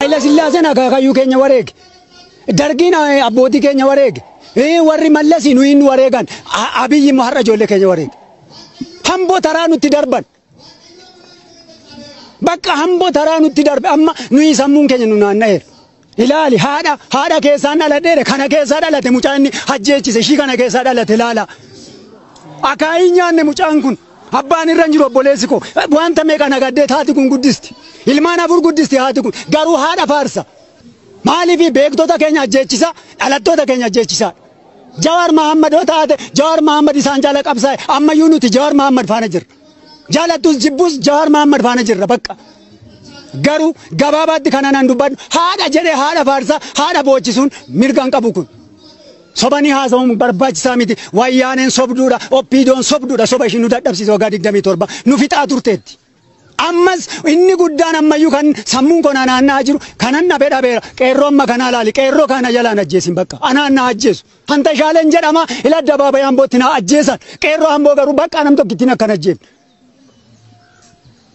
إلا سلاسنا كايو كينيا وريك درجينا أبوتي كينيا وريك وري ملسي نوين وريكان أبي مهرج ولا كينيا وريك همبو ترانو تدربن بقى همبو ترانو تدرب أما نوي سمون كينيا نونانير إلالي هذا كيسان على دير كنا كيسان على تموجاني حجيتي سشي كنا كيسان على تلالا أكاينيا نموجانكون أباني رنجرو بوليسكو وانت ميكانا قدّي هاتي كون قدستي إلمانا فور قدستي هاتي كون قارو هذا فارسا مالي في بيك توتا كينيا جيتشيسا على توتا كينيا جيتشيسا جوار محمد وتا جوار محمد إسان جالك أبساي أما يونوتي جوار محمد فانجر جالتوس جبوس جوار محمد فانجر ربكا قارو قبابات كنا نندوبان هذا جري هذا فارسا هذا بوتشيسون ميركان كابوكون sobani haasawum barbaachisaa miti wayyaaneen sobduudha oppiidoon sobduudha soba ishin nu dadhabsiise waggaa 27 nu fixaa turteetti ammas inni guddaan ammayyuu kan sammuun koo naanna'aa jiru kanan na beera qeerroo amma kanaa laali qeerroo kana jalaan ajjeesin bakka anaan na ajjeesu hanta shaaleen jedhama ila addabaabayii Ambootti na ajjeesan qeerroo Amboo garuu bakka nam tokkittiin akkan ajjeefne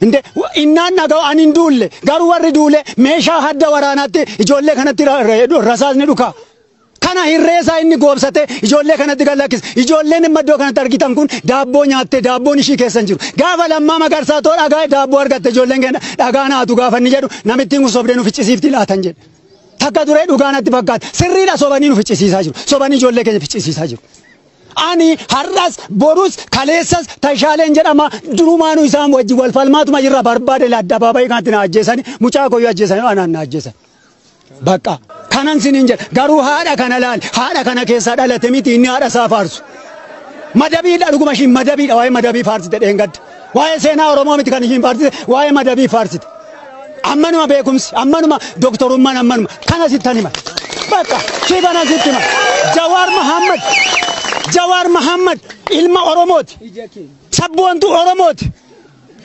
inde innaan nagao anin duulle garuu warri duule meeshaa hadda waraanaatti ijoollee kanatti rasaasni dhukaa kana hirreessa inni goobsate ijoollee kanatti galakkis ijoolleen maddoo kanatti argitan kun daabboo nyaatte daabboon ishii keessan jiru gaafa lammaa magarsaa too dhagaa daabboo argatte ijoolleen keenya dhagaa naatu gaafa inni jedhu namittiin kun sobdee nu ficcisiifti laatan jedhe takka duree dhugaanatti fakkaata sirriidha sobanii nu ficcisiisaa jiru sobanii ijoollee keenya ficcisiisaa jiru ani har'as borus kaleessas tashaaleen jedhama durumaanu isaan wajjin wal falmaatuma jirra barbaade addabaabayii kanatti na ajjeesani mucaa koyyuu ajjeesani anaan na ajjeesan bakka kanan sinin jedha garuu haadha kana laal haadha kana keessa dhalate miti inni haadha isaa faarsu madabiidha dhuguma ishiin madabiidha waa'ee madabii faarsite dheengadda waa'ee seenaa Oromoo miti kan ishiin faarsite waa'ee madabii faarsite ammanuma beekumsi ammanuma doktorummaan ammanuma kana sittan hima bakka shii kana sitti hima Jawaar Mahammad ilma Oromooti sabboontuu Oromooti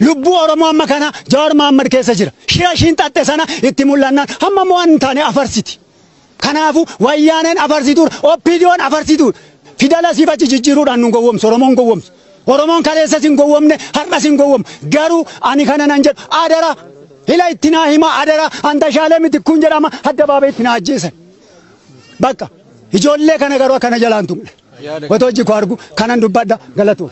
lubbu Oromoo amma kana Jawaar Mahammad keessa jira shira ishiin xaxxe sana itti mul'annaan hamma mo'an taane afarsiti kanaafu wayyaaneen afarsituudha oppiidiyoon afarsituudha fidala siifachi jijjiiruudhaan nu gowwoomsu Oromoon gowwoomsu Oromoon kaleessas hin gowwoomne har'as hin gowwoomu garuu ani kana nan jedhu adara hila itti naa hima adara anta shaalee miti kun jedhama addabaabayii itti naa ajjeesan bakka ijoollee kana garuu akkana jalaan tumne otoo hojii koo argu kanan dubbadha galatu.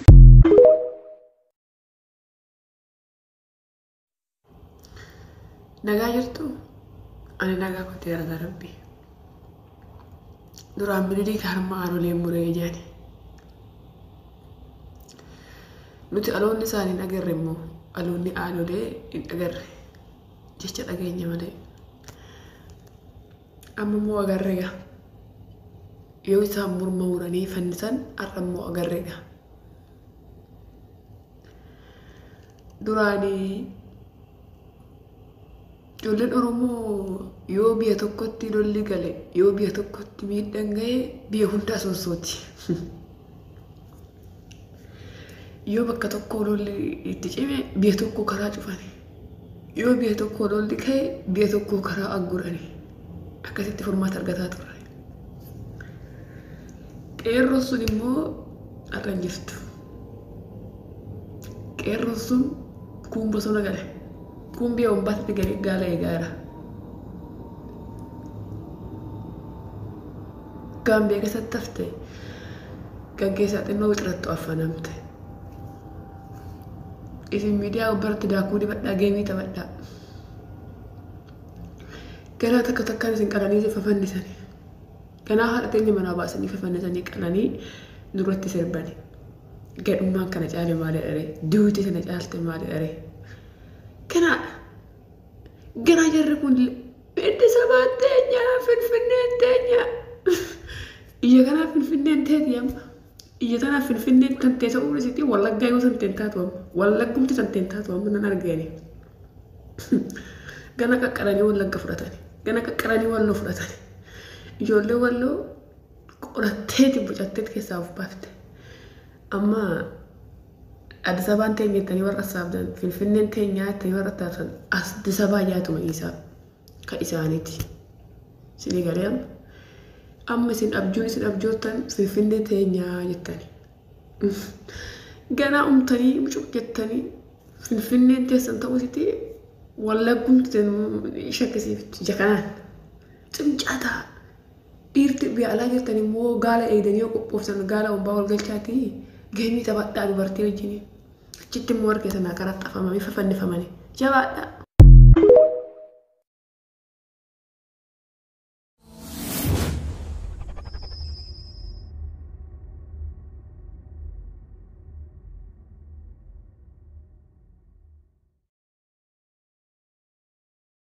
Nagaa jirtu ani nagaa koteera darabbi duraan bililii harma arolee muree jaani nuti aloonni isaanii hin agarre immoo aloonni aanolee hin agarre jecha dhageenya malee amma immoo agarreega yoo isaan morma muranii fannisan har'a immoo agarreega duraanii ijoolleen Oromoo yoo biyya tokkotti lolli gale yoo biyya tokkotti miidhaan ga'e biyya hundaa sossooti yoo bakka tokko lolli itti cime biyya tokko karaa cufani yoo biyya tokko lolli ka'e biyya tokko karaa aggurani akkasitti furmaata argataa turre qeerroon sun immoo har'a hin jirtu qeerroon sun kun bosona gale kumbi ya umbati gala egara Gambia kesa tafte gaggeessa xinnoo wixrattu affanamte isin miidiyaa ubbarratti daakuu dibadhaa geemii taphadhaa ganaa takka takkaan isin qalanii isin fafannisanii ganaa haadha teenya manaa baasanii fafannisanii qalanii duratti sirbani gadhummaan kana caale maali dharee duuti sana caalte maali dharee Gana jarri kun biddi sabaan teenya finfinneen teenya iyya kanaa finfinneen teeti amma iyya kanaa finfinneen kan teessa uumrisitti wallaggaa yoo santeen taatu amma wallaggumti santeen taatu amma nan argani gana qaqqaranii wallagga fudhatani gana qaqqaranii walloo fudhatani ijoollee walloo qoratteeti bucatteeti keessaa of baafte amma Addis Ababaan teenya tani warra saabdan finfinneen teenya tani warra taatan Addis Ababaa yaatuma isaa ka isaaniiti sini galee amma isin abjootan finfinnee teenya jettani ganaa umtanii mucuq jettanii finfinneen teessan ta'uusitti ولا كنت شكسيف جكنان تمجاتا ديرت بيعلا جرتني مو قال ايدني وقفت قال وباول قلتاتي جيمي تبقى دبرتي وجيني جيت مورك سنا كرت فما ففني فماني جبا